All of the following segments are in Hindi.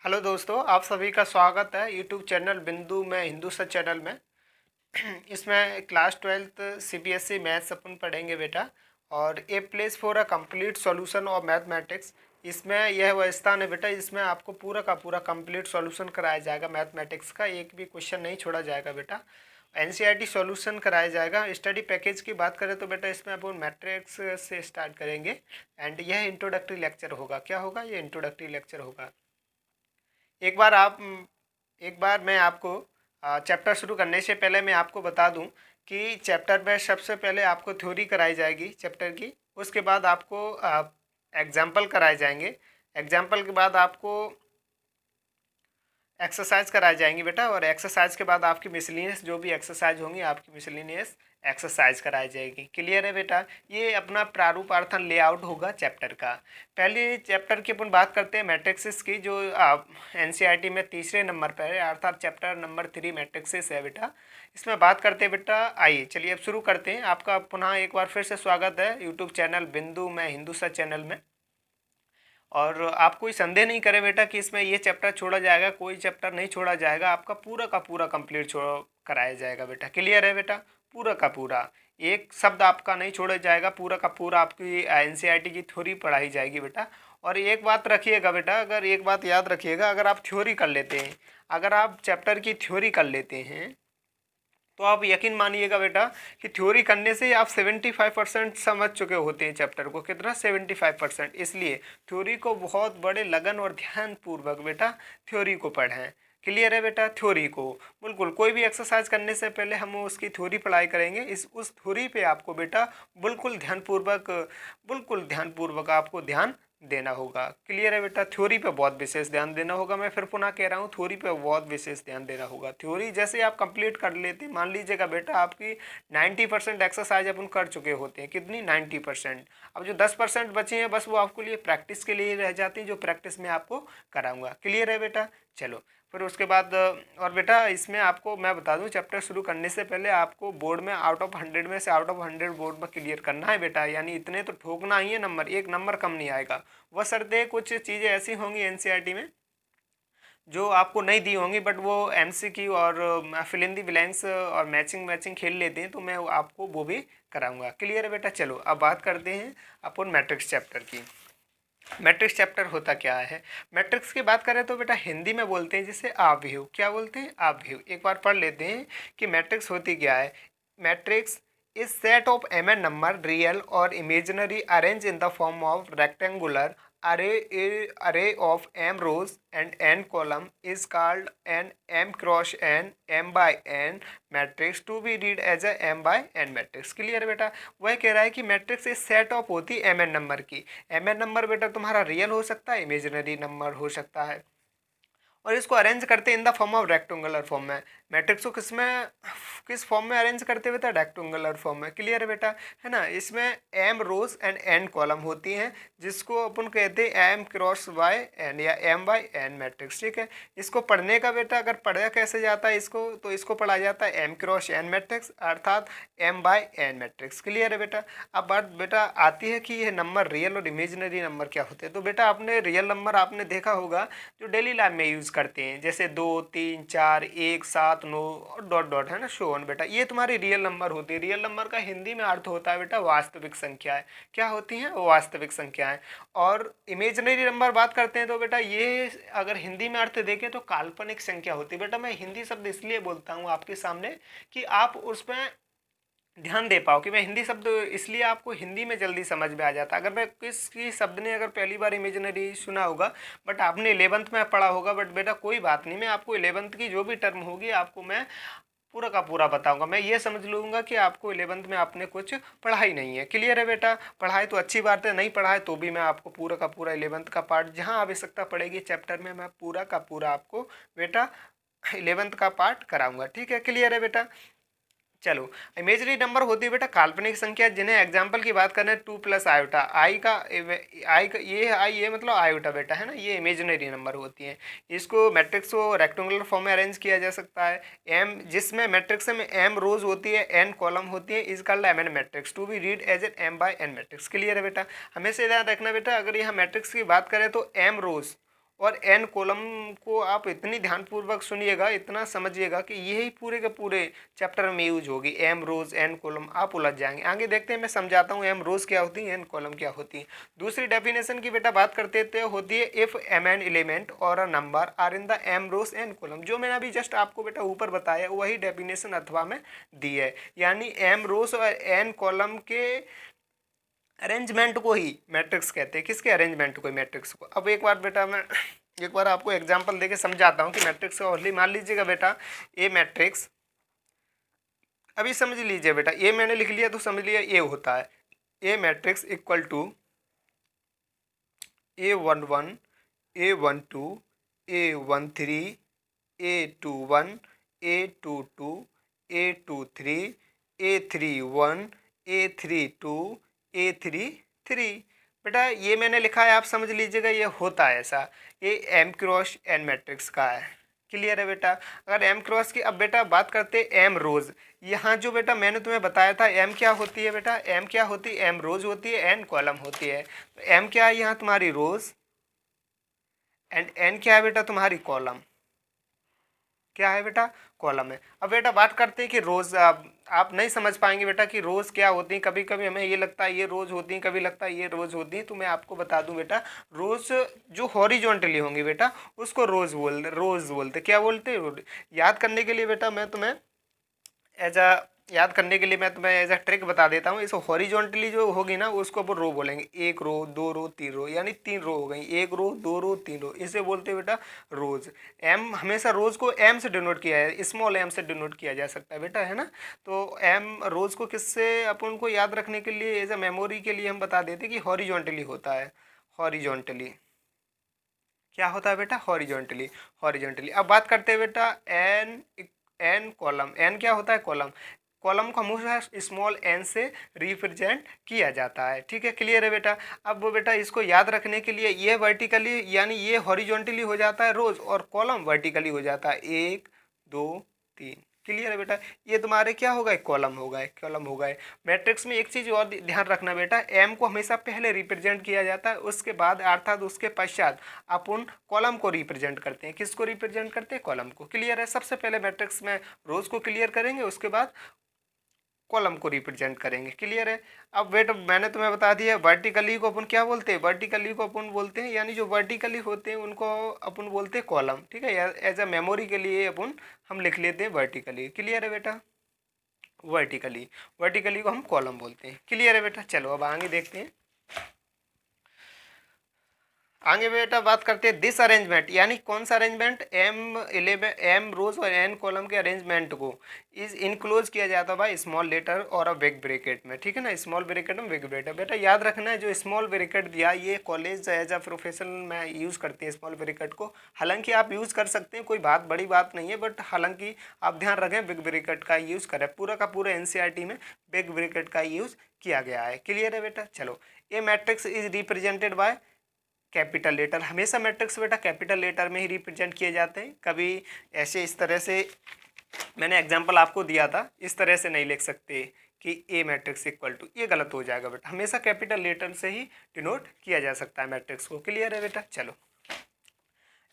हेलो दोस्तों, आप सभी का स्वागत है यूट्यूब चैनल बिंदु में हिंदू सच चैनल में। इसमें क्लास 12th सीबीएसई मैथ्स अपन पढ़ेंगे बेटा। और a place for a complete solution of mathematics. इसमें यह वह स्थान है बेटा जिसमें आपको पूरा का पूरा कंप्लीट सॉल्यूशन कराया जाएगा। मैथमेटिक्स का एक भी क्वेश्चन नहीं छोड़ा जाएगा बेटा। एनसीईआरटी सॉल्यूशन कराया जाएगा। स्टडी पैकेज की बात करें तो बेटा इसमें अपन मैट्रिक्स से स्टार्ट करेंगे। एंड यह इंट्रोडक्टरी लेक्चर होगा। क्या होगा? ये इंट्रोडक्टरी लेक्चर होगा। एक बार आप एक बार मैं आपको चैप्टर शुरू करने से पहले मैं आपको बता दूं कि चैप्टर में सबसे पहले आपको थ्योरी कराई जाएगी चैप्टर की। उसके बाद आपको एग्जाम्पल कराए जाएंगे। एग्जाम्पल के बाद आपको एक्सरसाइज कराई जाएंगी बेटा। और एक्सरसाइज के बाद आपकी मिसलिनियस जो भी एक्सरसाइज होंगी आपकी मिसलिनियस एक्सरसाइज कराई जाएगी। क्लियर है बेटा? ये अपना प्रारूपार्थन लेआउट होगा चैप्टर का। पहले चैप्टर की अपन बात करते हैं मैट्रिक्सिस की, जो एनसीईआरटी में तीसरे नंबर पर है, अर्थात चैप्टर नंबर 3 मैट्रिक्सिस है बेटा। इसमें बात करते हैं बेटा। आइए चलिए अब शुरू करते हैं। आपका पुनः एक बार फिर से स्वागत है यूट्यूब चैनल बिंदु में हिंदू सच चैनल में। और आप कोई संदेह नहीं करें बेटा कि इसमें ये चैप्टर छोड़ा जाएगा। कोई चैप्टर नहीं छोड़ा जाएगा, आपका पूरा का पूरा कंप्लीट छोड़ कराया जाएगा बेटा। क्लियर है बेटा? पूरा का पूरा एक शब्द आपका नहीं छोड़ा जाएगा। पूरा का पूरा आपकी एनसीईआरटी की थ्योरी पढ़ाई जाएगी बेटा। और एक बात रखिएगा बेटा, अगर एक बात याद रखिएगा, अगर आप थ्योरी कर लेते हैं, अगर आप चैप्टर की थ्योरी कर लेते हैं तो आप यकीन मानिएगा बेटा कि थ्योरी करने से ही आप 75% समझ चुके होते हैं चैप्टर को। कितना? 75%। इसलिए थ्योरी को बहुत बड़े लगन और ध्यान पूर्वक बेटा थ्योरी को पढ़ें। क्लियर है बेटा? थ्योरी को बिल्कुल कोई भी एक्सरसाइज करने से पहले हम उसकी थ्योरी पढ़ाई करेंगे। उस थ्योरी पे आपको बेटा बिल्कुल ध्यानपूर्वक आपको ध्यान देना होगा। क्लियर है बेटा? थ्योरी पे बहुत विशेष ध्यान देना होगा। मैं फिर पुनः कह रहा हूँ, थ्योरी पे बहुत विशेष ध्यान देना होगा। थ्योरी जैसे आप कंप्लीट कर लेते, मान लीजिएगा बेटा आपकी 90% एक्सरसाइज अपन कर चुके होते हैं। कितनी? 90%। अब जो 10% बची हैं बस वो आपके लिए प्रैक्टिस के लिए रह जाती हैं, जो प्रैक्टिस में आपको कराऊंगा। क्लियर है बेटा? चलो फिर उसके बाद और बेटा इसमें आपको मैं बता दूं, चैप्टर शुरू करने से पहले आपको बोर्ड में आउट ऑफ 100 में से आउट ऑफ 100 बोर्ड में क्लियर करना है बेटा। यानी इतने तो ठोकना ही है, नंबर एक नंबर कम नहीं आएगा। वह शर्तें कुछ चीज़ें ऐसी होंगी एनसीईआरटी में जो आपको नहीं दी होंगी, बट वो एमसीक्यू और फिल इन द ब्लैंक्स और मैचिंग मैचिंग खेल लेते हैं, तो मैं आपको वो भी कराऊंगा। क्लियर है बेटा? चलो अब बात करते हैं अपन मैट्रिक्स चैप्टर की। मैट्रिक्स चैप्टर होता क्या है? मैट्रिक्स की बात करें तो बेटा हिंदी में बोलते हैं जिसे आव्यूह। क्या बोलते हैं? आव्यूह। एक बार पढ़ लेते हैं कि मैट्रिक्स होती क्या है। Matrix is set of M N number real और imaginary arrange in the form of rectangular array of m rows and n column is called an m cross n m by n matrix to be read as a m by n matrix. Clear बेटा? वह कह रहा है कि मैट्रिक्स इस सेट ऑफ होती है mn नंबर की। mn नंबर बेटा तुम्हारा रियल हो सकता है, इमेजिनरी नंबर हो सकता है, और इसको अरेंज करते हैं इन the form of rectangular form में। मैट्रिक्स को किस फॉर्म में अरेंज करते हुए था? रेक्टेंगुलर फॉर्म में। क्लियर है बेटा? है ना? इसमें M rows and N column होती हैं, जिसको अपन कहते हैं एम क्रॉस वाई एन या एम बाई एन मैट्रिक्स। ठीक है? इसको पढ़ने का बेटा अगर पढ़ा कैसे जाता है इसको, तो इसको पढ़ा जाता है एम क्रॉस एन मैट्रिक्स, अर्थात M by N matrix. Clear है बेटा? अब बात बेटा आती है कि ये नंबर रियल और इमेजिनरी नंबर क्या होते हैं। तो बेटा आपने रियल नंबर आपने देखा होगा जो डेली लाइफ में यूज़ करते हैं, जैसे 2 3 4 1 7 9 और डॉट डॉट, है ना, शो ऑन। बेटा ये तुम्हारी रियल नंबर होती है। रियल नंबर का हिंदी में अर्थ होता है बेटा वास्तविक संख्याएं। क्या होती हैं? वास्तविक संख्याएं। और इमेजिनरी नंबर बात करते हैं तो बेटा ये अगर हिंदी में अर्थ देखें तो काल्पनिक संख्या होती है। बेटा मैं हिंदी शब्द इसलिए बोलता हूँ आपके सामने कि आप उसमें ध्यान दे पाओ, कि मैं हिंदी शब्द इसलिए आपको हिंदी में जल्दी समझ में आ जाता। अगर मैं किसी शब्द ने अगर पहली बार इमेजिनरी सुना होगा, बट आपने 11th में पढ़ा होगा, बट बेटा कोई बात नहीं, मैं आपको 11th की जो भी टर्म होगी आपको मैं पूरा का पूरा बताऊंगा। मैं ये समझ लूँगा कि आपको 11th में आपने कुछ पढ़ा ही नहीं है। क्लियर है बेटा? पढ़ाई तो अच्छी बात है, नहीं पढ़ाए तो भी मैं आपको पूरा का पूरा 11th का पार्ट जहाँ आवश्यकता पड़ेगी चैप्टर में, मैं पूरा का पूरा आपको बेटा 11th का पार्ट कराऊंगा। ठीक है? क्लियर है बेटा? चलो इमेजरी नंबर होती है बेटा काल्पनिक संख्या, जिन्हें एग्जाम्पल की बात करें 2 प्लस आयोटा, आई का ये मतलब आयोटा बेटा, है ना, ये इमेजिनरी नंबर होती हैं। इसको मैट्रिक्स को रेक्टेंगुलर फॉर्म में अरेंज किया जा सकता है। एम जिसमें मैट्रिक्स में एम रोज होती है, एन कॉलम होती है, is called M N matrix to be read as N M by N matrix. Clear है बेटा? हमेशा ध्यान रखना बेटा, अगर यहाँ मैट्रिक्स की बात करें तो एम रोज और एन कॉलम को आप इतनी ध्यानपूर्वक सुनिएगा, इतना समझिएगा कि यही पूरे के पूरे चैप्टर में यूज होगी। एम रोज एन कॉलम, आप उलझ जाएंगे। आगे देखते हैं, मैं समझाता हूँ एम रोज क्या होती है, एन कॉलम क्या होती है। दूसरी डेफिनेशन की बेटा बात करते थे, होती है इफ एम एन एलिमेंट और a number are in the M rows N column. जो मैंने अभी जस्ट आपको बेटा ऊपर बताया वही डेफिनेशन अथवा में दी है, यानी एम रोज और एन कॉलम के अरेंजमेंट को ही मैट्रिक्स कहते हैं। किसके अरेंजमेंट को, मैट्रिक्स को। अब एक बार बेटा मैं एक बार आपको एग्जांपल देके समझाता हूँ कि मैट्रिक्स का ओनली। मान लीजिएगा बेटा ए मैट्रिक्स, अभी समझ लीजिए बेटा, ए मैंने लिख लिया तो समझ लिया ए होता है। A matrix equal to A11, A12, A13, A21, A22, A23, A31, A32, A33। बेटा ये मैंने लिखा है, आप समझ लीजिएगा ये होता है ऐसा। ये एम क्रॉस एन मैट्रिक्स का है। क्लियर है बेटा। अगर एम क्रॉस की अब बेटा बात करते हैं एम रोज। यहाँ जो बेटा मैंने तुम्हें बताया था, एम क्या होती है बेटा, एम क्या होती है, एम रोज होती है, एन कॉलम होती है। तो एम क्या है यहाँ तुम्हारी रोज, एंड एन क्या है बेटा तुम्हारी कॉलम। क्या है बेटा, कॉलम है। अब बेटा बात करते हैं कि रोज, आप नहीं समझ पाएंगे बेटा कि रोज क्या होती है। कभी कभी हमें ये लगता है ये रोज होती है, कभी लगता है ये रोज होती है। तो मैं आपको बता दूं बेटा, रोज जो हॉरिजॉन्टली होंगी बेटा उसको रोज बोलते। क्या बोलते हैं, याद करने के लिए बेटा मैं तुम्हें एज अ याद करने के लिए मैं तुम्हें एज अ ट्रिक बता देता हूँ। इसको हॉरिजॉन्टली जो होगी ना उसको अपन रो बोलेंगे। एक रो, दो रो, तीन रो, यानी तीन रो हो गई। एक रो, दो रो, तीन रो, इसे बोलते हैं बेटा रोज। एम हमेशा रोज को एम से डिनोट किया है, स्मॉल एम से डिनोट किया जा सकता है बेटा, है ना। तो एम रोज को किससे अपन को याद रखने के लिए, एज अ मेमोरी के लिए हम बता देते कि हॉरिजॉन्टली होता है। हॉरिजॉन्टली क्या होता है बेटा, हॉरिजॉन्टली। हॉरिजॉन्टली अब बात करते हैं बेटा एन, एन कॉलम। एन क्या होता है, कॉलम। कॉलम को हमेशा स्मॉल एन से रिप्रेजेंट किया जाता है। ठीक है, क्लियर है बेटा। अब वो बेटा इसको याद रखने के लिए ये वर्टिकली यानी ये हॉरिजॉन्टली हो जाता है रोज, और कॉलम वर्टिकली हो जाता है एक, दो, तीन। क्लियर है बेटा। ये तुम्हारे क्या होगा, कॉलम होगा, कॉलम होगा। मैट्रिक्स में एक चीज और ध्यान रखना बेटा, एम को हमेशा पहले रिप्रेजेंट किया जाता है, उसके बाद अर्थात उसके पश्चात अपन कॉलम को रिप्रेजेंट करते हैं। किसको रिप्रेजेंट करते हैं, कॉलम को। क्लियर है। सबसे पहले मैट्रिक्स में रोज को क्लियर करेंगे, उसके बाद कॉलम को रिप्रेजेंट करेंगे। क्लियर है। अब वेट, मैंने तुम्हें बता दिया वर्टिकली को अपन क्या बोलते हैं, वर्टिकली को अपन बोलते हैं यानी जो वर्टिकली होते हैं उनको अपन बोलते हैं कॉलम। ठीक है, एज अ मेमोरी के लिए अपन हम लिख लेते हैं वर्टिकली। क्लियर है बेटा, वर्टिकली। वर्टिकली को हम कॉलम बोलते हैं। क्लियर है बेटा। चलो अब आगे देखते हैं। आगे बेटा बात करते हैं दिस अरेंजमेंट, यानी कौन सा अरेंजमेंट, एम रोज और एन कॉलम के अरेंजमेंट को इज इनक्लोज किया जाता है बाय स्मॉल लेटर और अ बिग ब्रैकेट में। ठीक है ना, स्मॉल ब्रैकेट में बिग ब्रैकेट। बेटा याद रखना है, जो स्मॉल ब्रैकेट दिया ये कॉलेज एज अ प्रोफेशनल में यूज़ करते हैं स्मॉल ब्रैकेट को। हालांकि आप यूज़ कर सकते हैं, कोई बड़ी बात नहीं है, बट हालांकि आप ध्यान रखें बिग ब्रैकेट का यूज़ करें। पूरा का पूरा एनसीईआरटी में बिग ब्रैकेट का यूज़ किया गया है। क्लियर है बेटा। चलो, A matrix is represented by capital letter. हमेशा मैट्रिक्स बेटा कैपिटल लेटर में ही रिप्रेजेंट किए जाते हैं। कभी ऐसे इस तरह से मैंने एग्जांपल आपको दिया था, इस तरह से नहीं लिख सकते कि ए मैट्रिक्स इक्वल टू, ये गलत हो जाएगा बेटा। हमेशा कैपिटल लेटर से ही डिनोट किया जा सकता है मैट्रिक्स को। क्लियर है बेटा। चलो,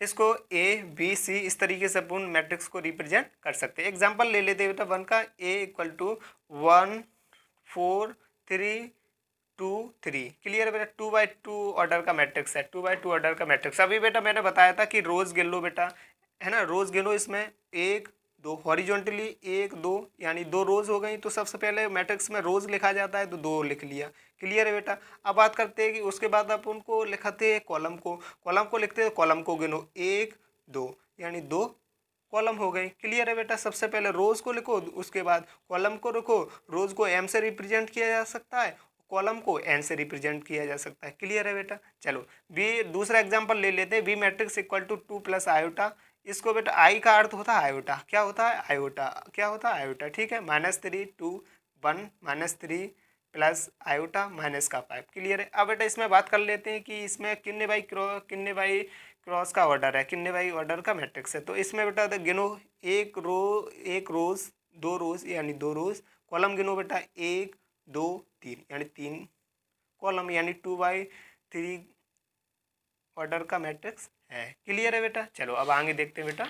इसको ए बी सी इस तरीके से अपन मैट्रिक्स को रिप्रेजेंट कर सकते हैं। एग्जाम्पल ले लेते हैं बेटा वन का, ए इक्वल टू 1 4 3 2 3। क्लियर है बेटा। 2 by 2 ऑर्डर का मैट्रिक्स है, 2 by 2 ऑर्डर का मैट्रिक्स। अभी बेटा मैंने बताया था कि रोज गिन लो बेटा, है ना, रोज गिनो। इसमें एक, दो हॉरिजॉन्टली, एक, दो, यानी दो रोज हो गई। तो सबसे पहले मैट्रिक्स में रोज लिखा जाता है, तो दो लिख लिया। क्लियर है बेटा। अब बात करते हैं कि उसके बाद आप उनको लिखते हैं कॉलम को। कॉलम को लिखते हैं, कॉलम को गिनो, एक, दो, यानी दो कॉलम हो गई। क्लियर है बेटा। सबसे पहले रोज को लिखो, उसके बाद कॉलम को रखो। रोज को एम से रिप्रेजेंट किया जा सकता है, कॉलम को एन से रिप्रेजेंट किया जा सकता है। क्लियर है बेटा। चलो, बी दूसरा एग्जांपल ले लेते हैं। B matrix equal to 2 plus iota. इसको बेटा आई का अर्थ होता है आयोटा। क्या होता है, आयोटा। क्या होता है, आयोटा। ठीक है, -3 2 1 -3 प्लस आयोटा माइनस का 5। क्लियर है। अब बेटा इसमें बात कर लेते हैं कि इसमें किन्ने बाई क्रॉस का ऑर्डर है, किन्ने बाई ऑर्डर का मैट्रिक्स है। तो इसमें बेटा गिनो, एक रोज, दो रोज यानी दो रोज, कॉलम गिनो बेटा, एक, दो, तीन, यानी तीन कॉलम, यानी 2 by 3 ऑर्डर का मैट्रिक्स है। क्लियर है बेटा। चलो अब आगे देखते हैं बेटा।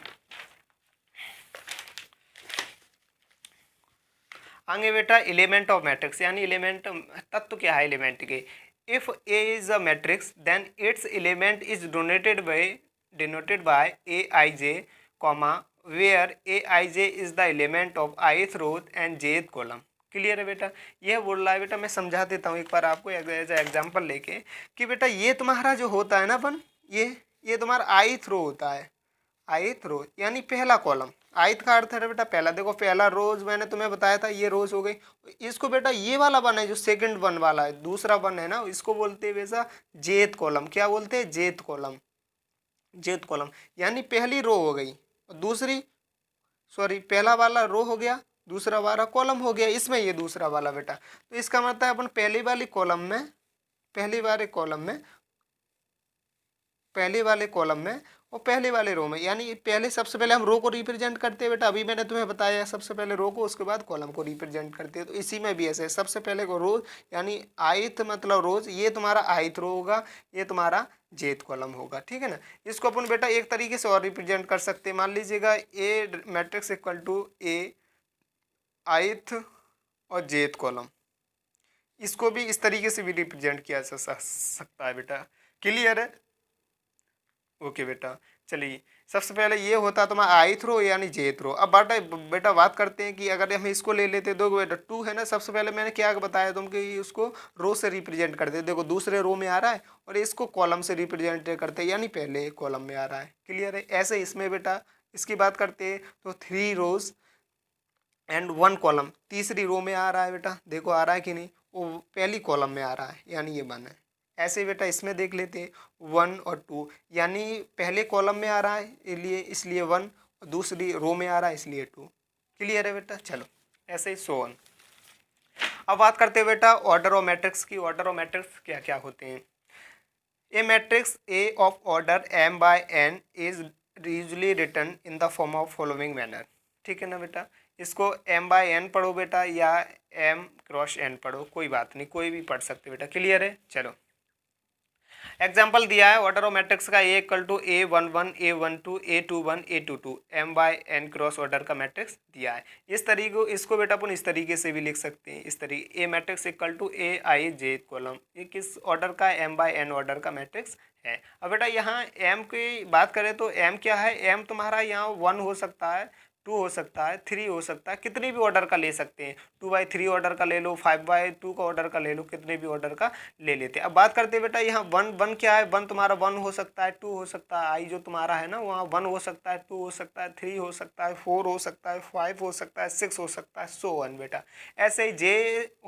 आगे बेटा एलिमेंट ऑफ मैट्रिक्स, यानी एलिमेंट तत्व क्या है एलिमेंट के। If A is a matrix then its element is denoted by A I J comma where A I J is the element of ith rows and jth column. Clear है बेटा। यह बोल रहा है बेटा, मैं समझा देता हूँ एक बार आपको एज एग्जाम्पल लेके कि बेटा ये तुम्हारा जो होता है ना अपन, ये तुम्हारा ith रो होता है। ith रो यानी पहला कॉलम। ith का अर्थ है बेटा पहला। देखो पहला रोज मैंने तुम्हें बताया था, ये रोज हो गई। इसको बेटा ये वाला वन है जो सेकंड वन वाला है, दूसरा वन है ना, इसको बोलते हैं बेटा jth कॉलम। क्या बोलते हैं? jth column. jth कॉलम यानी पहली रो हो गई, दूसरी पहला वाला रो हो गया, दूसरा वाला कॉलम हो गया, इसमें ये दूसरा वाला बेटा। तो इसका मतलब अपन पहली वाले कॉलम में और पहले वाले रो में, यानी पहले सबसे पहले हम रो को रिप्रेजेंट करते हैं बेटा। अभी मैंने तुम्हें बताया सबसे पहले रो को, उसके बाद कॉलम को रिप्रेजेंट करते हैं। तो इसी में भी ऐसे सबसे पहले को रोज यानी ith मतलब रोज, ये तुम्हारा ith रो होगा, ये तुम्हारा jth कॉलम होगा। ठीक है ना। इसको अपन बेटा एक तरीके से और रिप्रेजेंट कर सकते हैं। मान लीजिएगा A matrix equal to A ith और jth कॉलम, इसको भी इस तरीके से भी रिप्रेजेंट किया जा सकता है बेटा। क्लियर है। ओके बेटा। चलिए सबसे पहले ये होता तुम्हारा ith रो यानी jth रो। अब बेटा बात करते हैं कि अगर हम इसको ले लेते, देखो बेटा 2 है ना, सबसे पहले मैंने क्या बताया तुम कि उसको रो से रिप्रेजेंट करते। देखो दूसरे रो में आ रहा है और इसको कॉलम से रिप्रेजेंट करते हैं, यानी पहले कॉलम में आ रहा है। क्लियर है। ऐसे इसमें बेटा इसकी बात करते हैं तो 3 रोज एंड 1 कॉलम, तीसरी रो में आ रहा है बेटा। देखो आ रहा है कि नहीं, वो पहली कॉलम में आ रहा है, यानी ये 1 है। ऐसे बेटा इसमें देख लेते हैं 1 और 2, यानी पहले कॉलम में आ रहा है इसलिए 1, और दूसरी रो में आ रहा है इसलिए 2। क्लियर है बेटा। चलो ऐसे ही सो ऑन। अब बात करते हैं बेटा ऑर्डर ऑफ मैट्रिक्स की। ऑर्डर ऑफ मैट्रिक्स क्या क्या होते हैं। A matrix A of order m by n is usually written in the form of following manner. ठीक है ना बेटा। इसको m बाय n पढ़ो बेटा या m क्रॉस n पढ़ो, कोई बात नहीं, कोई भी पढ़ सकते बेटा। क्लियर है। चलो एग्जाम्पल दिया है ऑर्डर ऑफ मैट्रिक्स का, A equal to A11 A12 A21 A22 m by n cross order का मैट्रिक्स दिया है। इस तरीके इसको बेटा अपन इस तरीके से भी लिख सकते हैं, इस तरीके A matrix equal to A I J column. ये किस ऑर्डर का? m बाय n ऑर्डर का मैट्रिक्स है। अब बेटा यहाँ m की बात करें तो m क्या है? m तुम्हारा यहाँ 1 हो सकता है, 2 हो सकता है, 3 हो सकता है, कितने भी ऑर्डर का ले सकते हैं। 2/3 ऑर्डर का ले लो, 5/2 का ऑर्डर का ले लो, कितने भी ऑर्डर का ले लेते हैं। अब बात करते हैं बेटा यहाँ 1 क्या है? 1 तुम्हारा 1 हो सकता है, 2 हो सकता है, आई जो तुम्हारा है ना वहाँ 1 हो सकता है, 2 हो सकता है, 3 हो सकता है, 4 हो सकता है, 5 हो सकता है, 6 हो सकता है, सो ऑन बेटा। ऐसे ही जे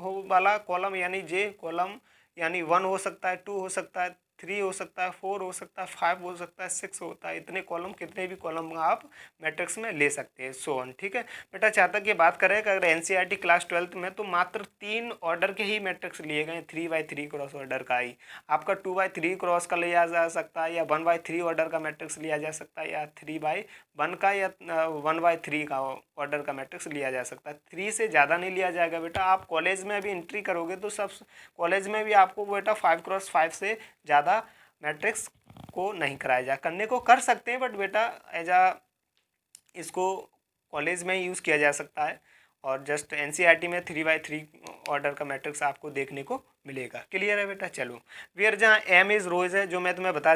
हो वाला कॉलम यानी जे कॉलम यानी 1 हो सकता है, 2 हो सकता है, 3 हो सकता है, 4 हो सकता है, 5 हो सकता है, 6 होता है। इतने कॉलम, कितने भी कॉलम आप मैट्रिक्स में ले सकते हैं, सो ऑन। ठीक है बेटा। जहाँ तक ये बात करें कि अगर एनसीईआरटी क्लास 12 में तो मात्र 3 ऑर्डर के ही मैट्रिक्स लिए गए, 3/3 क्रॉस ऑर्डर का ही। आपका 2/3 क्रॉस का लिया जा सकता है, या 1/3 ऑर्डर का मैट्रिक्स लिया जा सकता है, या 3/1 का या 1/3 का ऑर्डर का मैट्रिक्स लिया जा सकता है। 3 से ज़्यादा नहीं लिया जाएगा बेटा। आप कॉलेज में अभी एंट्री करोगे तो सब कॉलेज में भी आपको बेटा 5x5 से ज़्यादा मैट्रिक्स को नहीं कराया जा, करने को कर सकते हैं, बट बेटा एज इसको कॉलेज में यूज़ किया जा सकता है। और जस्ट एनसीईआरटी में 3/3 ऑर्डर का मैट्रिक्स आपको देखने को मिलेगा। क्लियर है बेटा। चलो वेयर जहाँ m इज रोज है, जो मैं तुम्हें बता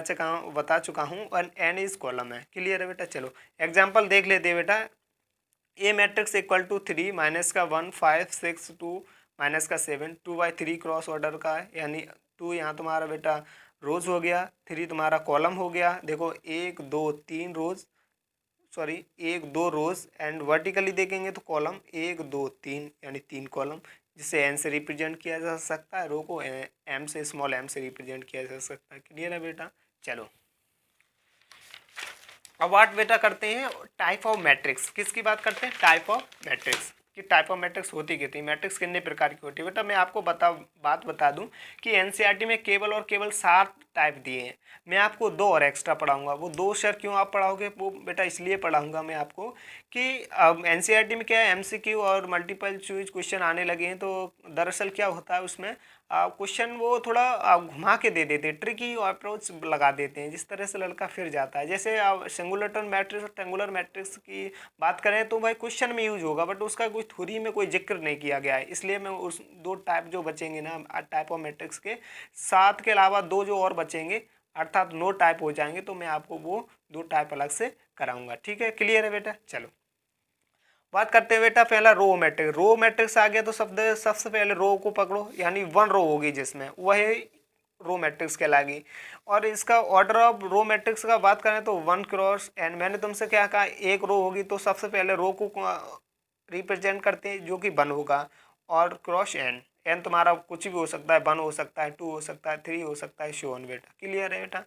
चुका हूँ, और n इज कॉलम है। क्लियर है बेटा। चलो एग्जाम्पल देख लेते हैं बेटा। A matrix equal to 3 minus का 1 5 6 2 माइनस का 7 2/3 क्रॉस ऑर्डर का है, यानी 2 यहाँ तुम्हारा बेटा रोज हो गया, 3 तुम्हारा कॉलम हो गया। देखो 1 2 3 रोज, 1 2 रोज, एंड वर्टिकली देखेंगे तो कॉलम 1 2 3 यानी 3 कॉलम, जिसे n से रिप्रेजेंट किया जा सकता है। रो को m से स्मॉल m से रिप्रेजेंट किया जा सकता है। क्लियर है बेटा। चलो अब बात बेटा करते हैं टाइप ऑफ मैट्रिक्स। किसकी बात करते हैं? Type of matrix. कि टाइप ऑफ मैट्रिक्स होती कितनी, मैट्रिक्स कितने प्रकार की होती है। बेटा मैं आपको बात बता दूं कि एनसीईआरटी में केवल और केवल 7 टाइप दिए हैं। मैं आपको 2 और एक्स्ट्रा पढ़ाऊंगा। वो 2 सर क्यों आप पढ़ाओगे? वो बेटा इसलिए पढ़ाऊंगा मैं आपको कि अब एनसीईआरटी में क्या है, एमसीक्यू और मल्टीपल चॉइस क्वेश्चन आने लगे हैं। तो दरअसल क्या होता है उसमें क्वेश्चन वो थोड़ा घुमा के दे देते हैं, ट्रिकी अप्रोच लगा देते हैं, जिस तरह से लड़का फिर जाता है। जैसे सिंगुलर मैट्रिक्स और ट्रायंगुलर मैट्रिक्स की बात करें तो भाई क्वेश्चन में यूज होगा, बट उसका कुछ थ्योरी में कोई जिक्र नहीं किया गया है। इसलिए मैं उस 2 टाइप जो बचेंगे ना टाइप ऑफ मैट्रिक्स के 7 के अलावा 2 जो और बचेंगे अर्थात 9 टाइप हो जाएंगे, तो मैं आपको वो 2 टाइप अलग से कराऊंगा। ठीक है, क्लियर है बेटा? चलो बात करते हैं बेटा पहला रो मैट्रिक्स। रो मैट्रिक्स आ गया तो सबसे पहले रो को पकड़ो, यानी 1 रो होगी जिसमें वही रो मैट्रिक्स कहलाएगी। और इसका ऑर्डर ऑफ रो मैट्रिक्स का बात करें तो 1 क्रॉस एन। मैंने तुमसे क्या कहा, एक रो होगी तो सबसे पहले रो को रिप्रेजेंट करते हैं जो कि 1 होगा, और क्रॉस एन। एन तुम्हारा कुछ भी हो सकता है, 1 हो सकता है, 2 हो सकता है, 3 हो सकता है, सो ऑन। बेटा क्लियर है बेटा?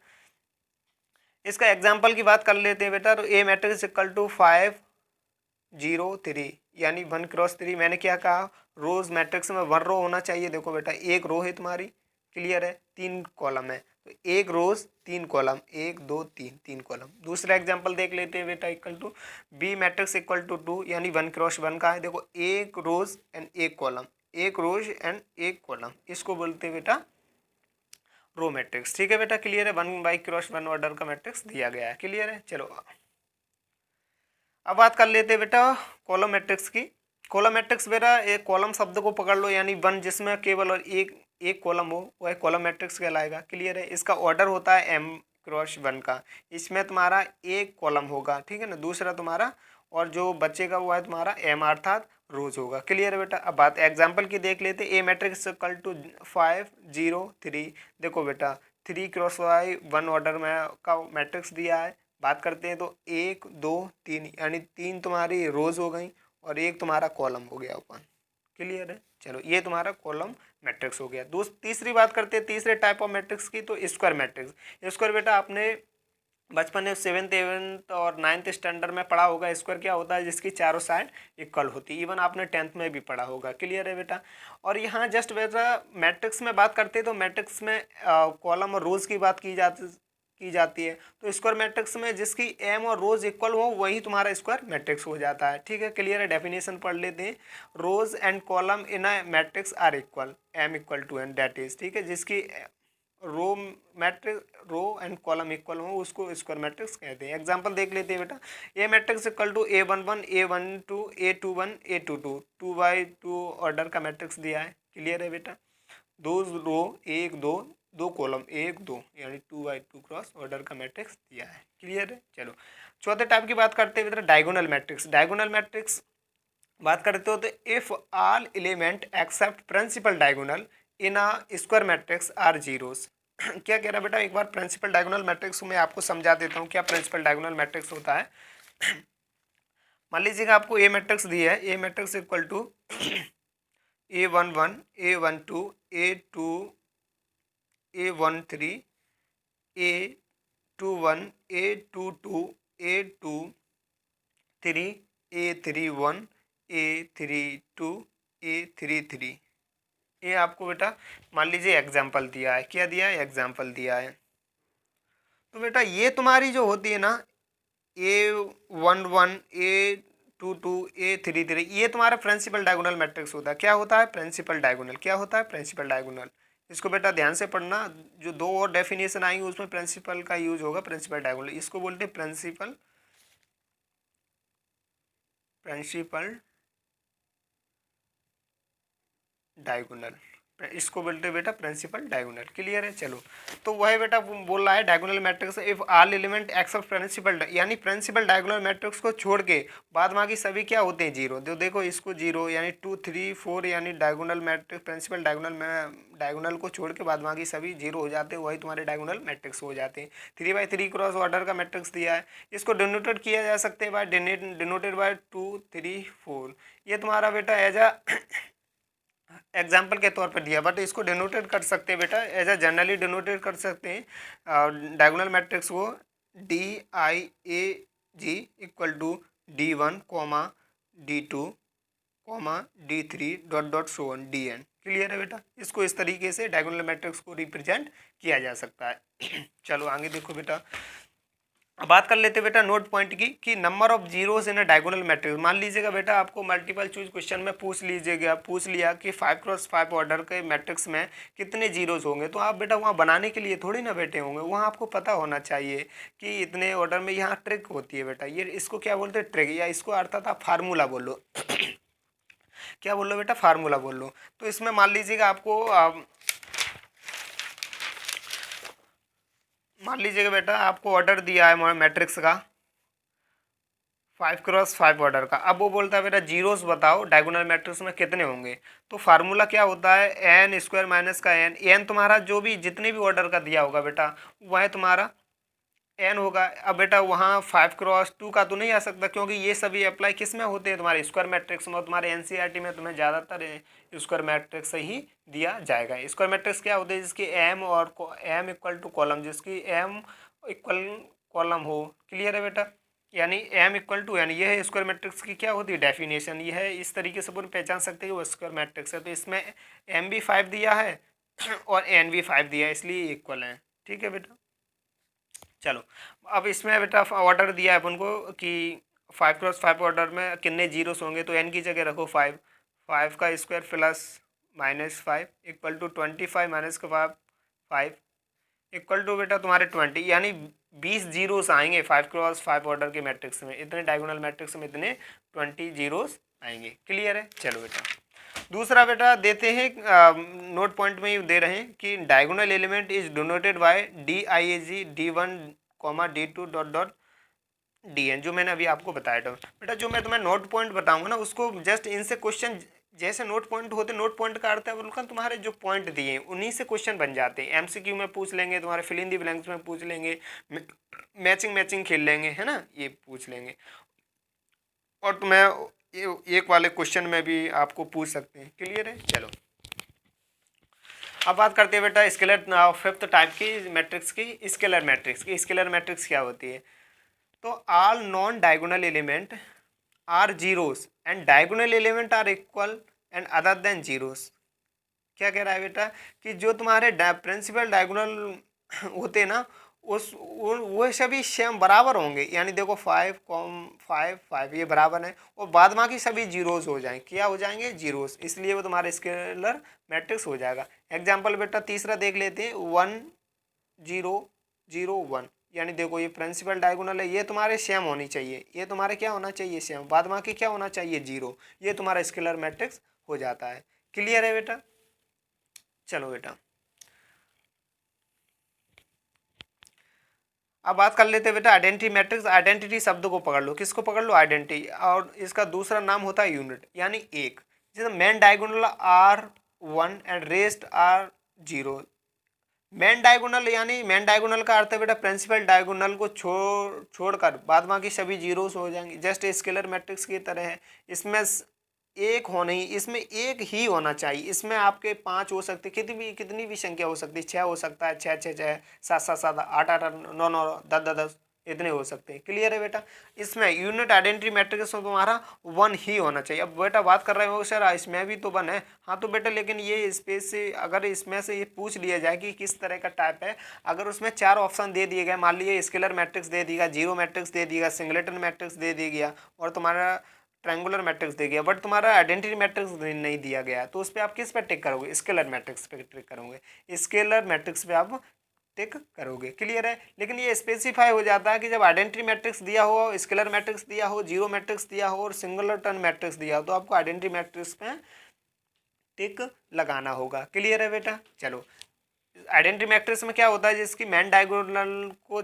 इसका एग्जाम्पल की बात कर लेते हैं बेटा। तो ए मैट्रिक्स इक्वल टू 5 0 3, यानी 1 क्रॉस 3। मैंने क्या कहा, रोज मैट्रिक्स में 1 रो होना चाहिए। देखो बेटा एक रो है तुम्हारी, क्लियर है, 3 कॉलम है, तो एक रोज 3 कॉलम, 1 2 3, 3 कॉलम। दूसरा एग्जांपल देख लेते हैं बेटा। Equal to B matrix equal to 2, यानी 1 क्रॉस 1 का है। देखो एक रोज एंड एक कॉलम, एक रोज एंड एक कॉलम, इसको बोलते हैं बेटा रो मैट्रिक्स। ठीक है बेटा, क्लियर है? 1 बाई क्रॉस 1 ऑर्डर का मैट्रिक्स दिया गया है, क्लियर है? चलो अब बात कर लेते हैं बेटा कॉलम मैट्रिक्स की। कॉलम मैट्रिक्स बेटा एक कॉलम शब्द को पकड़ लो, यानी 1 जिसमें केवल और एक एक कॉलम हो वह कॉलम मैट्रिक्स कहलाएगा, क्लियर है? इसका ऑर्डर होता है m क्रॉस 1 का। इसमें तुम्हारा एक कॉलम होगा, ठीक है ना, दूसरा तुम्हारा, और जो बचेगा वो है तुम्हारा m अर्थात रोज होगा, क्लियर है बेटा? अब बात एग्जाम्पल की देख लेते। ए मैट्रिक्स इक्वल टू 5 0 3। देखो बेटा 3 क्रॉस वाई 1 ऑर्डर में का मैट्रिक्स दिया है। बात करते हैं तो 1 2 3, यानी 3 तुम्हारी रोज हो गई और एक तुम्हारा कॉलम हो गया ओपन, क्लियर है? चलो ये तुम्हारा कॉलम मैट्रिक्स हो गया। तीसरी बात करते हैं तीसरे टाइप ऑफ मैट्रिक्स की, तो स्क्वायर मैट्रिक्स। स्क्वायर बेटा आपने बचपन में 7th 8th और 9th स्टैंडर्ड में पढ़ा होगा। स्क्वायर क्या होता है, जिसकी चारों साइड इक्वल होती है। इवन आपने 10th में भी पढ़ा होगा, क्लियर है बेटा? और यहाँ जस्ट बेटा मैट्रिक्स में बात करते हैं तो मैट्रिक्स में कॉलम और रोज की बात की जाती है। तो स्क्वायर मैट्रिक्स में जिसकी एम और रोज इक्वल हो वही तुम्हारा स्क्वायर मैट्रिक्स हो जाता है, ठीक है? क्लियर है? डेफिनेशन पढ़ लेते हैं। Rows and column in a matrix are equal, M equal to N, that is, ठीक है, जिसकी row matrix row and column equal हो उसको स्क्वायर मैट्रिक्स कहते हैं। एग्जांपल देख लेते हैं बेटा। A matrix equal to A11 A12 A21 A22, 2 order का मैट्रिक्स दिया है, क्लियर है बेटा? 2 रो 1 2, 2 कॉलम 1 2, यानी 2 क्रॉस ऑर्डर का मैट्रिक्स दिया है, क्लियर है? चलो चौथे टाइप की बात करते हैं बेटा डायगोनल मैट्रिक्स। डायगोनल मैट्रिक्स बात करते हो तो if all element except principal diagonal in a square matrix are zeros. क्या कह रहा है बेटा, एक बार प्रिंसिपल डायगोनल मैट्रिक्स मैं आपको समझा देता हूँ क्या प्रिंसिपल डायगोनल मैट्रिक्स होता है। मान लीजिएगा आपको ए मैट्रिक्स दिया है। A matrix equal to A11 A12 A2 A13 A21 A22 A23 A31 A32 A33। ये आपको बेटा मान लीजिए एग्जाम्पल दिया है। क्या दिया है? एग्जाम्पल दिया है। तो बेटा ये तुम्हारी जो होती है ना A11 A22 A33, ये तुम्हारा प्रिंसिपल डायगोनल मैट्रिक्स होता है। क्या होता है? Principal diagonal. क्या होता है? Principal diagonal. इसको बेटा ध्यान से पढ़ना, जो 2 और डेफिनेशन आएंगे उसमें प्रिंसिपल का यूज होगा, प्रिंसिपल डायगोनल। इसको बोलते हैं प्रिंसिपल डायगोनल, इसको बोलते हैं बेटा प्रिंसिपल डायगोनल, क्लियर है? चलो तो वह बेटा बोल रहा है diagonal matrix if all element except principal, यानी प्रिंसिपल डायगोनल मैट्रिक्स को छोड़ के बाद बाकी सभी क्या होते हैं? जीरो। तो देखो इसको जीरो, यानी 2 3 4, यानी डायगोनल मैट्रिक्स प्रिंसिपल डायगोनल में डायगोनल को छोड़ के बाद बाकी सभी जीरो हो जाते हैं, वही तुम्हारे डायगोनल मैट्रिक्स हो जाते हैं। 3 x 3 क्रॉस ऑर्डर का मैट्रिक्स दिया है, इसको डिनोटेड किया जा सकते हैं बाय डिनोटेड बाय 2 3 4। ये तुम्हारा बेटा एज अ एग्जाम्पल के तौर पर दिया, बट इसको डिनोटेड कर सकते हैं बेटा एज अ जनरली डिनोटेड कर सकते हैं डायगोनल मैट्रिक्स को DIAG equal to D1 comma D2 comma D3 dot dot so on DN, clear है बेटा, इसको इस तरीके से डायगोनल मैट्रिक्स को रिप्रेजेंट किया जा सकता है। चलो आगे देखो बेटा, अब बात कर लेते हैं बेटा नोट पॉइंट की कि number of zeros in a diagonal matrix. मान लीजिएगा बेटा आपको मल्टीपल चूज क्वेश्चन में पूछ लिया कि 5x5 ऑर्डर के मैट्रिक्स में कितने जीरोस होंगे, तो आप बेटा वहाँ बनाने के लिए थोड़ी ना बैठे होंगे, वहाँ आपको पता होना चाहिए कि इतने ऑर्डर में। यहाँ ट्रिक होती है बेटा, ये इसको क्या बोलते हैं, ट्रिक, या इसको अर्थात आप फार्मूला बोलो। क्या बोल लो बेटा, फार्मूला बोल लो। तो इसमें मान लीजिएगा आपको मान लीजिएगा बेटा आपको ऑर्डर दिया है मैट्रिक्स का 5x5 ऑर्डर का। अब वो बोलता है बेटा जीरोस बताओ डायगोनल मैट्रिक्स में कितने होंगे। तो फार्मूला क्या होता है, एन स्क्वायर माइनस का एन। एन तुम्हारा जो भी जितने भी ऑर्डर का दिया होगा बेटा वह तुम्हारा एन होगा। अब बेटा वहाँ 5x2 का तो नहीं आ सकता, क्योंकि ये सभी अप्लाई किस में होते हैं, तुम्हारे स्क्वायर मैट्रिक्स में। तुम्हारे एनसीईआरटी में तुम्हें ज़्यादातर स्क्वायर मैट्रिक्स ही दिया जाएगा। स्क्वायर मैट्रिक्स क्या होते हैं, जिसकी एम और एम इक्वल टू कॉलम, जिसकी एम इक्वल कॉलम हो। क्लियर है बेटा, यानी एम इक्वल टू एन, ये है स्क्वायर मैट्रिक्स की क्या होती है डेफिनेशन। ये है, इस तरीके से पूरी पहचान सकते हैं कि वो स्क्वायर मैट्रिक्स है। तो इसमें एम भी 5 दिया है और एन भी 5 दिया है, इसलिए इक्वल है। ठीक है बेटा, चलो अब इसमें बेटा ऑर्डर दिया है अपन को कि 5x5 ऑर्डर में कितने जीरोस होंगे। तो एन की जगह रखो 5, 5 का square plus -5 equal to 25 minus का 5 इक्वल टू बेटा तुम्हारे 20, यानी 20 जीरोस आएंगे 5x5 ऑर्डर के मैट्रिक्स में। इतने डायगोनल मैट्रिक्स में इतने 20 जीरोस आएंगे। क्लियर है, चलो बेटा दूसरा बेटा देते हैं, नोट पॉइंट में ही दे रहे हैं कि diagonal element is denoted bye DIAG D1, D2 dot dot DN, जो मैंने अभी आपको बताया था बेटा। जो मैं तुम्हें नोट पॉइंट बताऊंगा ना, उसको जस्ट इनसे क्वेश्चन, जैसे नोट पॉइंट होते, नोट पॉइंट का अर्थ है उनका तुम्हारे जो पॉइंट दिए हैं उन्हीं से क्वेश्चन बन जाते हैं। MCQ में पूछ लेंगे, तुम्हारे फिल इन द ब्लैंक्स में पूछ लेंगे, मैचिंग खेल लेंगे, है ना, ये पूछ लेंगे। और तुम्हें एक वाले क्वेश्चन में भी आपको पूछ सकते हैं। क्लियर है, चलो अब बात करते हैं बेटा स्केलर फिफ्थ टाइप की मैट्रिक्स की, स्केलर मैट्रिक्स की। स्केलर मैट्रिक्स क्या होती है, तो all non diagonal element are zeros and diagonal element are equal and other than zeros. क्या कह रहा है बेटा कि जो तुम्हारे प्रिंसिपल डायगोनल होते हैं ना, वो सभी सेम बराबर होंगे। यानी देखो 5, 5, 5 ये बराबर है, और बाद बाकी सभी जीरोस हो जाएंगे। क्या हो जाएंगे, जीरोस, इसलिए वो तुम्हारा स्केलर मैट्रिक्स हो जाएगा। एग्जाम्पल बेटा तीसरा देख लेते हैं, 1 0 0 1। यानी देखो ये प्रिंसिपल डायगोनल है, ये तुम्हारे सेम होनी चाहिए, ये तुम्हारे क्या होना चाहिए, सेम, बाद बाकी क्या होना चाहिए, जीरो। ये तुम्हारा स्केलर मैट्रिक्स हो जाता है। क्लियर है बेटा, चलो बेटा अब बात कर लेते हैं बेटा आइडेंटिटी मैट्रिक्स। आइडेंटिटी शब्द को पकड़ लो, किसको पकड़ लो, आइडेंटिटी, और इसका दूसरा नाम होता है यूनिट, यानी एक। जैसे main diagonal R1 and rest R0। Main diagonal, यानी मेन डायगोनल का अर्थ है बेटा प्रिंसिपल डायगोनल को छोड़कर बाद बाकी सभी जीरोस हो जाएंगे। जस्ट स्केलर मैट्रिक्स की तरह है। इसमें एक हो नहीं, इसमें एक ही होना चाहिए। इसमें आपके 5 हो सकते, कितनी भी संख्या हो सकती है, 6 हो सकता है, 6 6 6, 7 7 7, 8 8 9 9, 10 10 10, इतने हो सकते हैं। क्लियर है बेटा, इसमें यूनिट आइडेंटिटी मैट्रिक्स में तुम्हारा 1 ही होना चाहिए। अब बेटा बात कर रहे हो सर इसमें भी तो 1 है, हाँ तो बेटा लेकिन ये स्पेस से अगर इसमें से ये पूछ लिया जाए कि किस तरह का टाइप है, अगर उसमें 4 ऑप्शन दे दिए गए, मान लीजिए स्केलर मैट्रिक्स दे दिएगा, जीरो मैट्रिक्स दे दिएगा, सिंगलेटन मैट्रिक्स दे दिया और तुम्हारा ट्रायंगुलर मैट्रिक्स दे गया, बट तुम्हारा आइडेंटिटी मैट्रिक्स नहीं दिया गया, तो उस पर आप किस पे टिक करोगे, स्केलर मैट्रिक्स पे टिक करोगे, स्केलर मैट्रिक्स पे आप टिक करोगे। क्लियर है, लेकिन ये स्पेसिफाई हो जाता है कि जब आइडेंटिटी मैट्रिक्स दिया हो, स्केलर मैट्रिक्स दिया हो, जीरो मैट्रिक्स दिया हो और सिंगुलर टर्न मैट्रिक्स दिया हो, तो आपको आइडेंटिटी मैट्रिक्स पे टिक लगाना होगा। क्लियर है बेटा, चलो आइडेंटिटी मैट्रिक्स में क्या होता है, जिसकी मेन डायगोनल को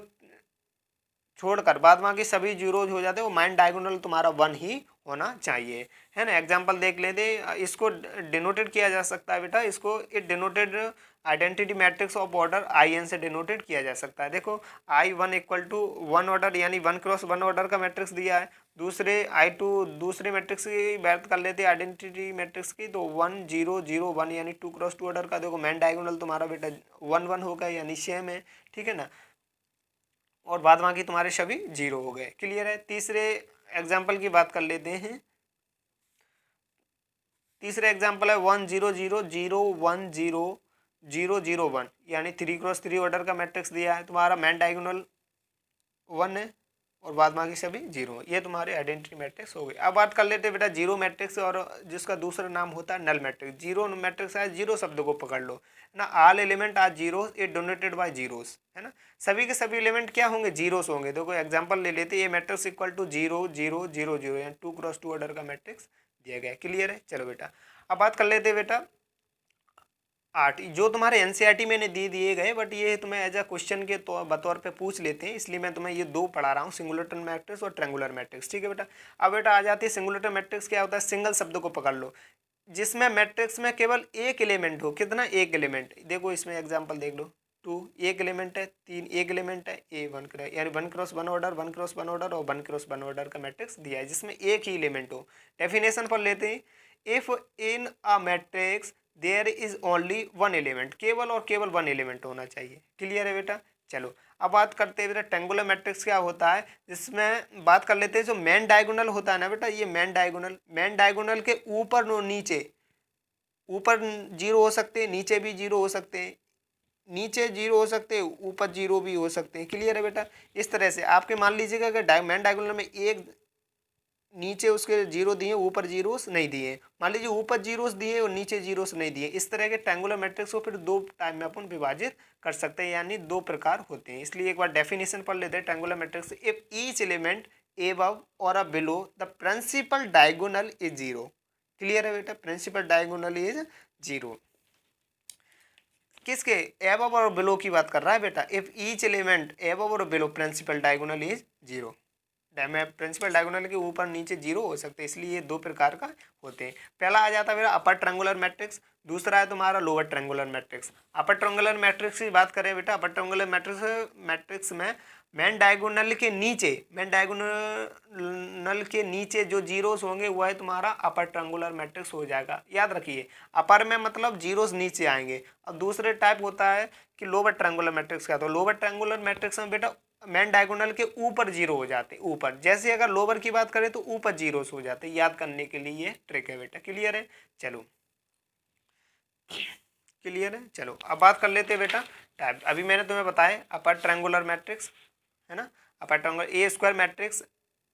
छोड़कर बाद बाकी सभी जीरोज हो जाते हैं, वो मेन डायगोनल तुम्हारा 1 ही होना चाहिए, है ना। एग्जांपल देख लेते, इसको डिनोटेड किया जा सकता है बेटा, इसको it denoted identity matrix of order IN से डिनोटेड किया जा सकता है। देखो I1 इक्वल टू 1 ऑर्डर, यानी 1x1 ऑर्डर का मैट्रिक्स दिया है। दूसरे I2 दूसरे मैट्रिक्स की बात कर लेते हैं आइडेंटिटी मैट्रिक्स की, तो 1 0 0 1 यानी 2x2 ऑर्डर का। देखो मेन डायगोनल तुम्हारा बेटा 1 1 होगा, यानी सेम है, ठीक है ना, और बाद बाकी तुम्हारे सभी जीरो हो गए। क्लियर है, तीसरे एग्जाम्पल की बात कर लेते हैं। तीसरा एग्जाम्पल है 1 0 0 0 1 0 0 0 1, यानी 3x3 ऑर्डर का मैट्रिक्स दिया है, तुम्हारा मैन डायगोनल 1 है और बाद बाकी सभी 0। ये तुम्हारे आइडेंटिटी मैट्रिक्स हो गए। अब बात कर लेते हैं बेटा जीरो मैट्रिक्स, और जिसका दूसरा नाम होता है नल मैट्रिक्स। जीरो मैट्रिक्स है, जीरो शब्द को पकड़ लो, है ना। All element are zero it denoted by zeros, है ना। सभी के सभी एलिमेंट क्या होंगे, जीरोस होंगे। देखो एग्जांपल ले लेते हैं, ये मैट्रिक्स इक्वल टू 0 0 0 0, यानी 2x2 ऑर्डर का मैट्रिक्स दिया गया है। क्लियर है। चलो बेटा अब बात कर लेते हैं बेटा 8, जो तुम्हारे एनसीईआरटी में ने दिए गए, बट ये तुम्हें एज अ क्वेश्चन के बतौर पे पूछ लेते हैं, इसलिए मैं तुम्हें ये दो पढ़ा रहा हूँ, सिंगुलेटर मैट्रिक्स और ट्रायंगुलर मैट्रिक्स। ठीक है बेटा। अब बेटा आ जाती है सिंगुलेटर मैट्रिक्स। क्या होता है, सिंगल शब्द को पकड़ लो, जिसमें मैट्रिक्स में केवल एक एलिमेंट हो। कितना, एक एलिमेंट। देखो इसमें एग्जाम्पल देख लो, 2 एक एलिमेंट है, 3 एक एलिमेंट है, ए 1 यानी 1x1 ऑर्डर, 1x1 ऑर्डर और 1x1 ऑर्डर का मैट्रिक्स दिया है, जिसमें एक ही एलिमेंट हो। डेफिनेशन पर लेते हैं, if in a matrix there is only one element, केवल और केवल वन एलिमेंट होना चाहिए। क्लियर है बेटा। चलो अब बात करते हैं बेटा ट्रायंगुलर मैट्रिक्स क्या होता है, जिसमें बात कर लेते हैं जो मेन डायगोनल होता है ना बेटा, ये मेन डायगोनल के ऊपर और नीचे, ऊपर 0 हो सकते हैं, नीचे भी 0 हो सकते हैं, नीचे 0 हो सकते हैं, ऊपर 0 भी हो सकते हैं। क्लियर है बेटा। इस तरह से आपके मान लीजिएगा कि मेन डायगोनल में एक नीचे उसके 0 दिए, ऊपर जीरोस नहीं दिए, मान लीजिए ऊपर जीरोस दिए और नीचे जीरोस नहीं दिए। इस तरह के ट्रायंगुलर मैट्रिक्स को फिर दो टाइप में अपन विभाजित कर सकते हैं, यानी दो प्रकार होते हैं। इसलिए एक बार डेफिनेशन पढ़ लेते हैं triangular matrix. If each element above और below the principal diagonal is 0। Clear है बेटा। प्रिंसिपल डायगोनल इज 0 किसके, एबव और बिलो की बात कर रहा है बेटा। इफ ईच एलिमेंट एबव और below principal diagonal is 0, principal diagonal के ऊपर नीचे 0 हो सकते हैं, इसलिए ये दो प्रकार का होते हैं। पहला आ जाता है मेरा अपर ट्रायंगुलर मैट्रिक्स, दूसरा है तुम्हारा लोअर ट्रायंगुलर मैट्रिक्स। अपर ट्रायंगुलर मैट्रिक्स की बात करें बेटा, अपर ट्रायंगुलर मैट्रिक्स में मेन डायगोनल के नीचे जो जीरोस होंगे वह तुम्हारा अपर ट्रायंगुलर मैट्रिक्स हो जाएगा। याद रखिए, अपर में मतलब जीरोस नीचे आएंगे। और दूसरे टाइप होता है कि लोअर ट्रायंगुलर मैट्रिक्स का, तो लोअर ट्रायंगुलर मैट्रिक्स में बेटा मेन डायगोनल के ऊपर 0 हो जाते, ऊपर। जैसे अगर लोअर की बात करें तो ऊपर जीरोस हो जाते। याद करने के लिए ये ट्रिक है बेटा। क्लियर है। चलो क्लियर है। चलो अब बात कर लेते हैं बेटा टाइप। अभी मैंने तुम्हें बताया अपर ट्रायंगुलर मैट्रिक्स, है ना। Upper triangular a square matrix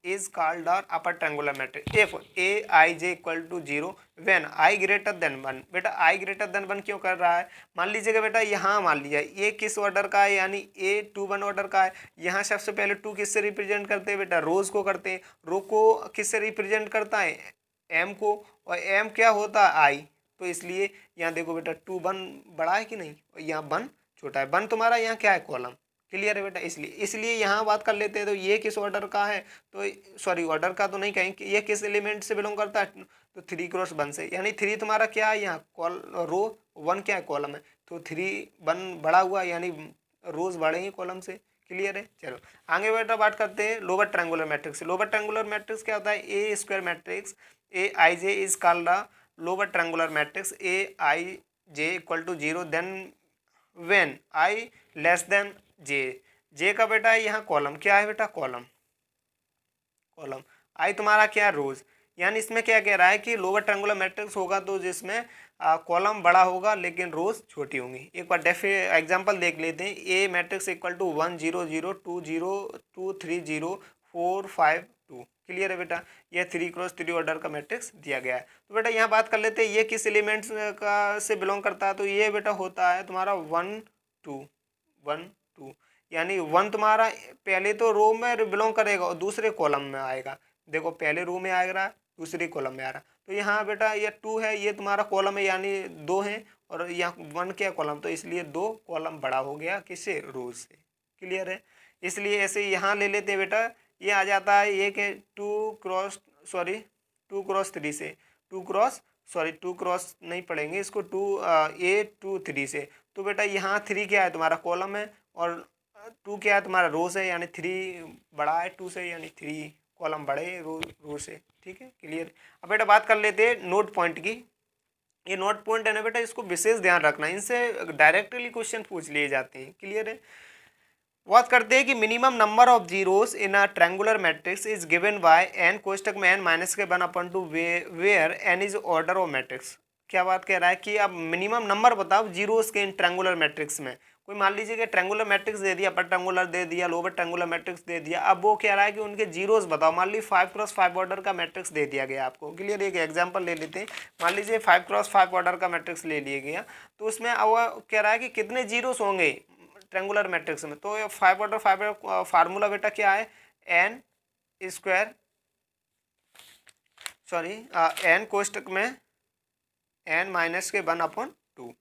is called or upper triangular matrix if A I J equal to 0 when I greater than 1। बेटा आई ग्रेटर देन 1 क्यों कर रहा है, मान लीजिएगा बेटा यहाँ मान लीजिए ये किस ऑर्डर का है, यानी ए 2 1 ऑर्डर का है। यहाँ सबसे पहले 2 किससे रिप्रेजेंट करते हैं बेटा, रोज को करते हैं। रो को किससे रिप्रेजेंट करता है, एम को, और एम क्या होता है, आई। तो इसलिए यहाँ देखो बेटा 2 1 बड़ा है कि नहीं, और यहाँ 1 छोटा है। 1 तुम्हारा यहाँ क्या है, कॉलम। क्लियर है बेटा। इसलिए यहाँ बात कर लेते हैं, तो ये किस ऑर्डर का है, तो सॉरी ऑर्डर का तो नहीं कहेंगे, ये किस एलिमेंट से बिलोंग करता है, तो 3x1 से, यानी 3 तुम्हारा क्या है यहाँ रो, 1 क्या है, कॉलम है। तो 3 1 बड़ा हुआ, यानी रोज बड़े ही कॉलम से। क्लियर है। चलो आगे बेटा बात करते हैं lower triangular matrix. Lower triangular matrix क्या होता है, A square matrix A I J is called the lower triangular matrix A I J equal to 0 then when I less than J का बेटा यहाँ कॉलम क्या है बेटा, कॉलम आई तुम्हारा क्या है, रोज। यानी इसमें क्या कह रहा है कि लोअर ट्रायंगुलर मैट्रिक्स होगा तो जिसमें कॉलम बड़ा होगा लेकिन रोज छोटी होंगी। एक बार एग्जांपल देख लेते हैं। A matrix equal to 1 0 0 2 0 2 3 0 4 5 2। Clear है बेटा। ये 3x3 ऑर्डर का मैट्रिक्स दिया गया है। तो बेटा यहाँ बात कर लेते हैं ये किस एलिमेंट्स का से बिलोंग करता है, तो ये बेटा होता है तुम्हारा 1 2, यानी 1 तुम्हारा पहले तो रो में बिलोंग करेगा और दूसरे कॉलम में आएगा। देखो पहले रो में आएगा, दूसरी कॉलम में आ रहा। तो यहाँ बेटा ये 2 है, ये तुम्हारा कॉलम है, यानी 2 है, और यहाँ 1 क्या कॉलम, तो इसलिए 2 कॉलम बड़ा हो गया किससे, रोज से। क्लियर है। इसलिए ऐसे यहाँ ले लेते हैं बेटा, ये आ जाता है ये कि 2x3 से 2x नहीं पढ़ेंगे इसको, 2 से। तो बेटा यहाँ 3 क्या है तुम्हारा, कॉलम है, और 2 क्या है तुम्हारा, रोज है, यानी 3 बड़ा है 2 से, यानी 3 कॉलम बड़े रो से। ठीक है। क्लियर। अब बेटा बात कर लेते हैं नोट पॉइंट की। ये नोट पॉइंट है ना बेटा, इसको विशेष ध्यान रखना, इनसे डायरेक्टली क्वेश्चन पूछ लिए जाते हैं। क्लियर है। बात करते हैं कि minimum number of zeros in a triangular matrix is given by N कोष्टक में एन माइनस के 1/2 where N is order of matrix. क्या बात कह रहा है कि अब मिनिमम नंबर बताओ जीरोस के इन ट्रायंगुलर मैट्रिक्स में। कोई मान लीजिए कि ट्रायंगुलर मैट्रिक्स दे दिया, अपर ट्रायंगुलर दे दिया, लोअर ट्रायंगुलर मैट्रिक्स दे दिया। अब वो कह रहा है कि उनके जीरोस बताओ। मान लीजिए 5x5 ऑर्डर का मैट्रिक्स दे दिया गया आपको। क्लियर, एक एग्जाम्पल ले लेते हैं। मान लीजिए 5x5 ऑर्डर का मैट्रिक्स ले लिया गया, तो उसमें अब वो कह रहा है कि कितने जीरोस होंगे ट्रायंगुलर मैट्रिक्स में। तो 5/5 फार्मूला बेटा क्या है, एन स्क्वायर एन कोष्टक में एन माइनस के 1/2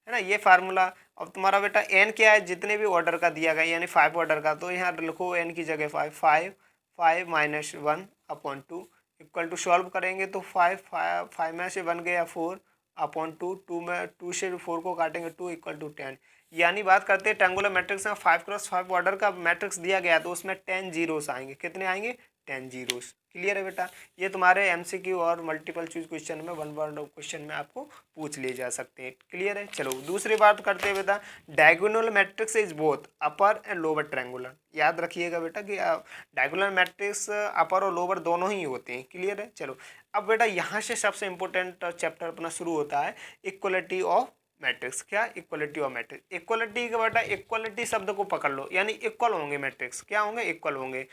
है ना, ये फार्मूला। अब तुम्हारा बेटा एन क्या है, जितने भी ऑर्डर का दिया गया यानी 5 ऑर्डर का, तो यहाँ लिखो एन की जगह 5 माइनस 1/2 इक्वल टू, सॉल्व करेंगे तो 5 में से 1 गया 4/2, 2 में 2 से 4 को काटेंगे 2 इक्वल टू 10। यानी बात करते हैं ट्रायंगुलर मैट्रिक्स में 5x5 ऑर्डर का मैट्रिक्स दिया गया तो उसमें 10 जीरोस आएंगे। कितने आएंगे, 10 जीरोस। क्लियर है बेटा, ये तुम्हारे एमसीक्यू और मल्टीपल चॉइस क्वेश्चन में 1 वर्ड क्वेश्चन में आपको पूछ ले जा सकते हैं। क्लियर है। चलो दूसरी बात करते हैं बेटा, diagonal matrix is both upper and lower triangular. याद रखिएगा बेटा कि डायगोनल मैट्रिक्स अपर और लोअर दोनों ही होते हैं। क्लियर है। चलो अब बेटा यहाँ से सबसे इंपॉर्टेंट चैप्टर अपना शुरू होता है, इक्वलिटी ऑफ मैट्रिक्स। क्या, इक्वलिटी ऑफ मैट्रिक्स। इक्वलिटी का बेटा, इक्वलिटी शब्द को पकड़ लो, यानी इक्वल होंगे मैट्रिक्स। क्या होंगे, इक्वल होंगे।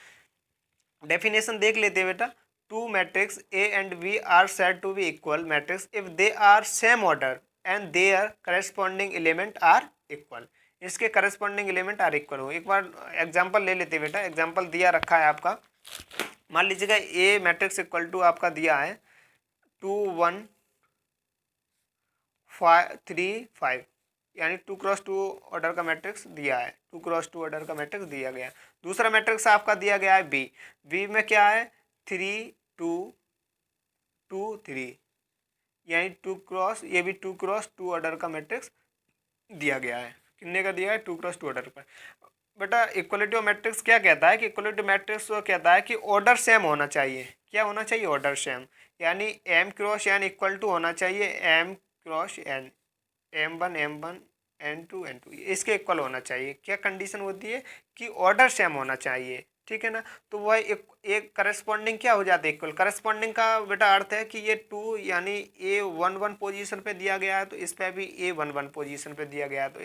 डेफिनेशन देख लेते हैं बेटा, two matrix A and B are said to be equal matrix if they are same order and their corresponding element are equal. इसके करस्पॉन्डिंग एलिमेंट आर इक्वल हो। एक बार एग्जांपल ले लेते हैं बेटा, एग्जांपल दिया रखा है आपका। मान लीजिएगा ए मैट्रिक्स इक्वल टू आपका दिया है 2 1 5 3 5, यानी 2x2 ऑर्डर का मैट्रिक्स दिया है, 2x2 ऑर्डर का मैट्रिक्स दिया गया। दूसरा मैट्रिक्स आपका दिया गया है बी, बी में क्या है 3 2 2 3, यानी 2x, ये भी 2x2 ऑर्डर का मैट्रिक्स दिया गया है। कितने का दिया है, 2x2 ऑर्डर का। बेटा इक्वलिटी ऑफ मैट्रिक्स क्या कहता है कि इक्वलिटी मैट्रिक्स कहता है कि ऑर्डर सेम होना चाहिए। क्या होना चाहिए, ऑर्डर सेम, यानी m×n इक्वल टू होना चाहिए m×n, m1 n2 n2 इसके इक्वल होना चाहिए। क्या कंडीशन होती है कि ऑर्डर सेम होना चाहिए। ठीक है ना। तो वह एक करस्पॉन्डिंग क्या हो जाता है, इक्वल। करस्पॉन्डिंग का बेटा अर्थ है कि ये 2 यानी A11 पोजीशन पे दिया गया है तो इस पे भी A11 पोजीशन पे दिया गया है, तो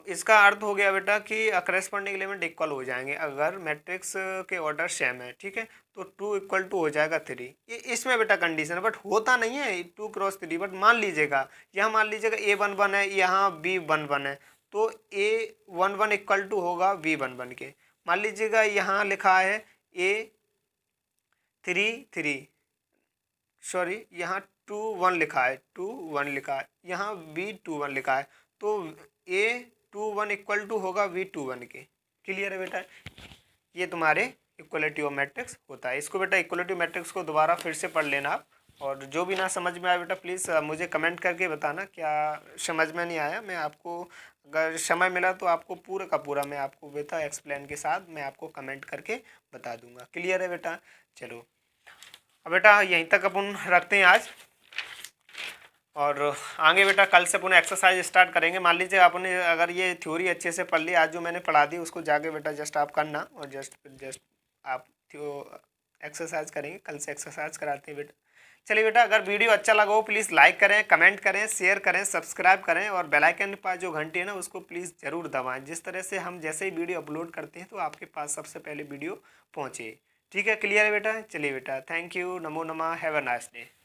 इसका अर्थ हो गया बेटा कि करस्पॉन्डिंग एलिमेंट इक्वल हो जाएंगे अगर मैट्रिक्स के ऑर्डर सेम है। ठीक है, तो 2 इक्वल टू हो जाएगा 3। ये इसमें बेटा कंडीशन है, बट होता नहीं है 2x3। बट मान लीजिएगा यहाँ, मान लीजिएगा A11 है, यहाँ B11 है, तो A11 इक्वल टू होगा B11 के। मान लीजिएगा यहाँ लिखा है A33, सॉरी यहाँ 21 लिखा है, 21 लिखा है, यहाँ B21 लिखा है, तो A21 इक्वल टू होगा B21 के। क्लियर है बेटा, ये तुम्हारे इक्वलिटी ऑफ मैट्रिक्स होता है। इसको बेटा इक्वलिटी मैट्रिक्स को दोबारा फिर से पढ़ लेना आप, और जो भी ना समझ में आए बेटा प्लीज़ मुझे कमेंट करके बताना क्या समझ में नहीं आया। मैं आपको अगर समय मिला तो आपको पूरा का पूरा मैं आपको बेटा एक्सप्लेन के साथ मैं आपको कमेंट करके बता दूंगा। क्लियर है बेटा। चलो अब बेटा यहीं तक अपन रखते हैं आज, और आगे बेटा कल से पुनः एक्सरसाइज स्टार्ट करेंगे। मान लीजिए आपने अगर ये थ्योरी अच्छे से पढ़ ली, आज जो मैंने पढ़ा दी उसको जाके बेटा जस्ट आप करना, और जस्ट आप एक्सरसाइज करेंगे। कल से एक्सरसाइज कराते हैं बेटा। चलिए बेटा, अगर वीडियो अच्छा लगा हो प्लीज़ लाइक करें, कमेंट करें, शेयर करें, सब्सक्राइब करें, और बेल आइकन के पास जो घंटी है ना उसको प्लीज़ ज़रूर दबाएं, जिस तरह से हम जैसे ही वीडियो अपलोड करते हैं तो आपके पास सबसे पहले वीडियो पहुँचे। ठीक है, क्लियर है बेटा। चलिए बेटा, थैंक यू, नमो नमः, हैव अ नाइस डे।